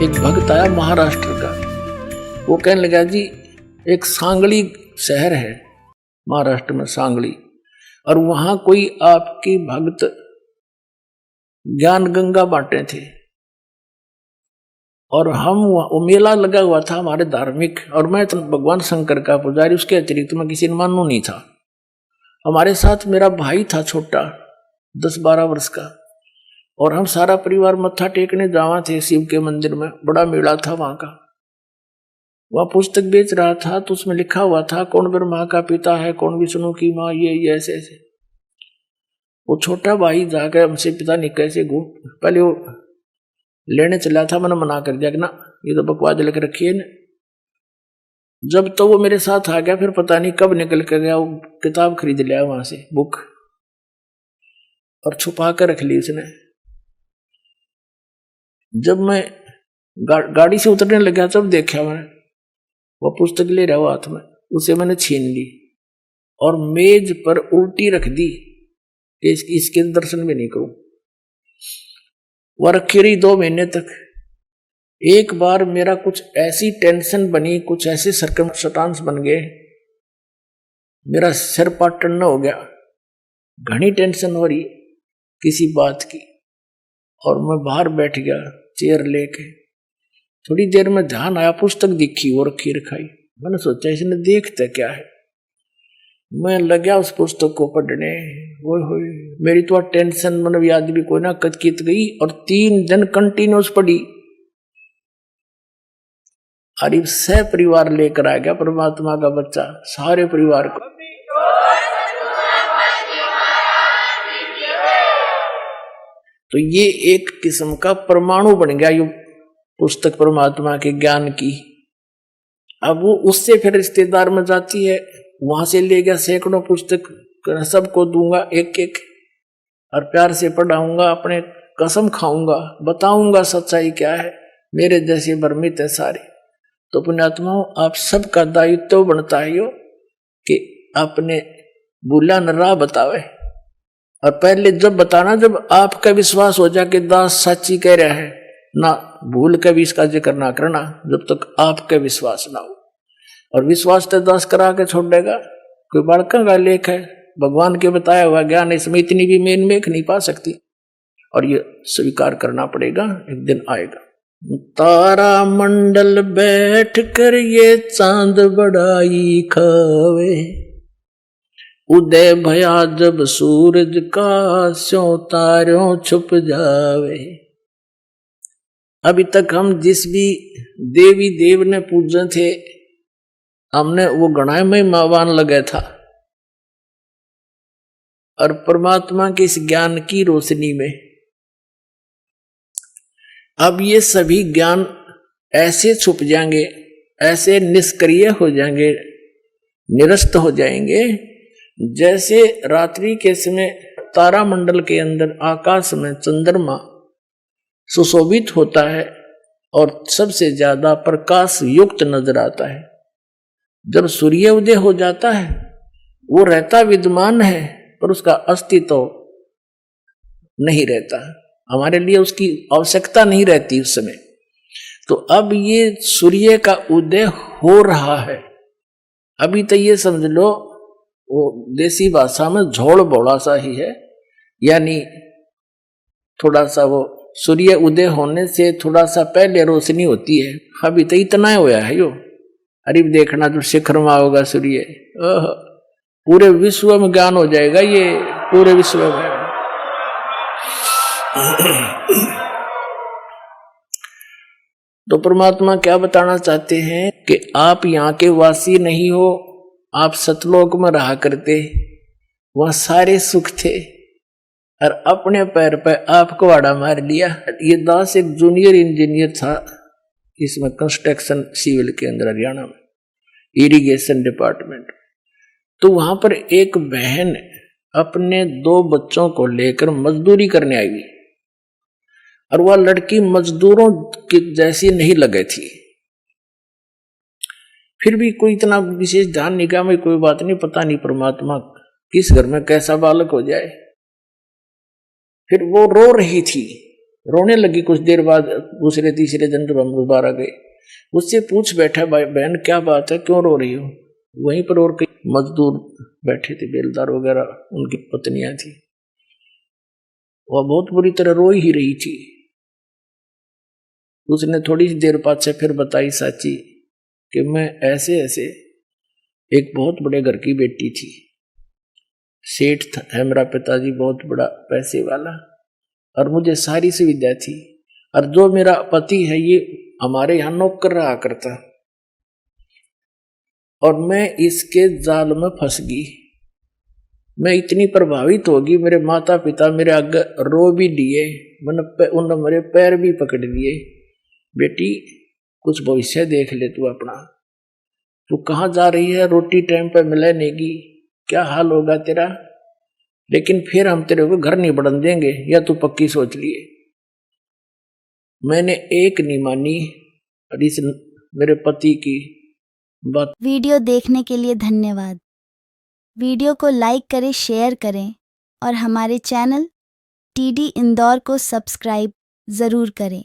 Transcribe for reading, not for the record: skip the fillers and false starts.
एक भक्त आया महाराष्ट्र का, वो कहने लगा जी एक सांगली शहर है महाराष्ट्र में, सांगली, और वहां कोई आपकी भक्त ज्ञान गंगा बांटे थे, और हम वो मेला लगा हुआ था हमारे धार्मिक, और मैं तो भगवान शंकर का पुजारी, उसके अतिरिक्त मैं किसी ने मानू नहीं था। हमारे साथ मेरा भाई था छोटा 10-12 वर्ष का, और हम सारा परिवार मत्था टेकने जावा थे शिव के मंदिर में, बड़ा मेला था वहां का। वह पुस्तक बेच रहा था तो उसमें लिखा हुआ था कौन ब्रह्मा का पिता है, कौन विष्णु की माँ, ये ऐसे ऐसे। वो छोटा भाई जाकर हमसे पिता नहीं कैसे पहले वो लेने चला था, मैंने मना कर दिया कि ना ये तो बकवास लेकर रखी है ना। जब तो वो मेरे साथ आ गया, फिर पता नहीं कब निकल कर गया, वो किताब खरीद लिया वहां से, बुक, और छुपा कर रख ली उसने। जब मैं गाड़ी से उतरने लगा तब देखा मैं वो पुस्तक ले रहा हुआ हाथ में, उसे मैंने छीन ली और मेज पर उल्टी रख दी कि इसके दर्शन भी नहीं करूं। वह रखी रही 2 महीने तक। एक बार मेरा कुछ ऐसी टेंशन बनी, कुछ ऐसे सर्कमस्टांस बन गए, मेरा सिर पाटन हो गया, घनी टेंशन हो रही किसी बात की, और मैं बाहर बैठ गया चेयर लेके। थोड़ी देर में ध्यान आया, पुस्तक दिखी और रखी रखाई। मैंने सोचा इसने देखता क्या है, मैं लगा उस पुस्तक को पढ़ने। वो मेरी तो टेंशन मतलब याद भी कोई ना कचकित गई, और 3 दिन कंटिन्यूस पढ़ी। अरे सह परिवार लेकर आ गया परमात्मा का बच्चा, सारे परिवार को। तो ये एक किस्म का परमाणु बन गया ये पुस्तक परमात्मा के ज्ञान की। अब वो उससे फिर रिश्तेदार में जाती है, वहां से ले गया सैकड़ों पुस्तक, सबको दूंगा एक एक, और प्यार से पढ़ाऊंगा, अपने कसम खाऊंगा, बताऊंगा सच्चाई क्या है, मेरे जैसे भ्रमित है सारे। तो पुण्यात्माओं, आप सबका दायित्व बनता है यो कि अपने भूला न राह बतावे, और पहले जब बताना जब आपका विश्वास हो जाए कि दास सच्ची कह रहा है, ना भूल के भी इसका जिक्र ना करना जब तक आपका विश्वास ना हो। और विश्वास तो दास करा के छोड़ देगा, कोई बड़का का लेख है, भगवान के बताया हुआ ज्ञान, इसमें इतनी भी मेन मेख नहीं पा सकती, और ये स्वीकार करना पड़ेगा, एक दिन आएगा। तारा मंडल बैठ कर ये चांद बड़ाई खावे, उदय भया जब सूरज का स्यों तारों छुप जावे। अभी तक हम जिस भी देवी देव ने पूजे थे, हमने वो गणाए में मावान लगे था, और परमात्मा के इस ज्ञान की रोशनी में अब ये सभी ज्ञान ऐसे छुप जाएंगे, ऐसे निष्क्रिय हो जाएंगे, निरस्त हो जाएंगे, जैसे रात्रि के समय तारामंडल के अंदर आकाश में चंद्रमा सुशोभित होता है और सबसे ज्यादा प्रकाश युक्त नजर आता है। जब सूर्य उदय हो जाता है, वो रहता विद्यमान है पर उसका अस्तित्व नहीं रहता, हमारे लिए उसकी आवश्यकता नहीं रहती उस समय। तो अब ये सूर्य का उदय हो रहा है। अभी तो ये समझ लो वो देसी भाषा में झोल बोला सा ही है, यानी थोड़ा सा वो सूर्य उदय होने से थोड़ा सा पहले रोशनी होती है। अभी तो इतना होया है यो। अरे देखना जो शिखर में होगा सूर्य, पूरे विश्व में ज्ञान हो जाएगा, ये पूरे विश्व में। तो परमात्मा क्या बताना चाहते हैं कि आप यहाँ के वासी नहीं हो, आप सतलोक में रहा करते, वहां सारे सुख थे, और अपने पैर पर आप कुहाड़ा मार लिया। ये दास एक जूनियर इंजीनियर था इसमें, कंस्ट्रक्शन सिविल के अंदर, हरियाणा में इरिगेशन डिपार्टमेंट। तो वहां पर एक बहन अपने 2 बच्चों को लेकर मजदूरी करने आई हुई, और वह लड़की मजदूरों की जैसी नहीं लगे थी। फिर भी कोई इतना विशेष ध्यान निगाह में, कोई बात नहीं, पता नहीं परमात्मा किस घर में कैसा बालक हो जाए। फिर वो रो रही थी रोने लगी। कुछ देर बाद दूसरे तीसरे दिन जब हम दोबारा गए, उससे पूछ बैठा, भाई बहन क्या बात है, क्यों रो रही हो? वहीं पर और कई मजदूर बैठे थे, बेलदार वगैरह, उनकी पत्नियां थी। वह बहुत बुरी तरह रो ही रही थी। उसने थोड़ी सी देर बाद से फिर बताई साची कि मैं ऐसे ऐसे एक बहुत बड़े घर की बेटी थी, सेठ है मेरा पिताजी, बहुत बड़ा पैसे वाला, और मुझे सारी सुविधा थी, और जो मेरा पति है ये हमारे यहाँ नौकर रहा करता, और मैं इसके जाल में फंस गई। मैं इतनी प्रभावित होगी, मेरे माता पिता मेरे आगे रो भी दिए, मैंने उन्होंने मेरे पैर भी पकड़ लिए, बेटी कुछ भविष्य देख ले तू अपना, तू कहाँ जा रही है, रोटी टाइम पर मिले नहीं, क्या हाल होगा तेरा, लेकिन फिर हम तेरे को घर नहीं बढ़न देंगे, या तू पक्की सोच लिए। मैंने एक नहीं मानी, और इस मेरे पति की बात। वीडियो देखने के लिए धन्यवाद। वीडियो को लाइक करें, शेयर करें और हमारे चैनल TD इंदौर को सब्सक्राइब ज़रूर करें।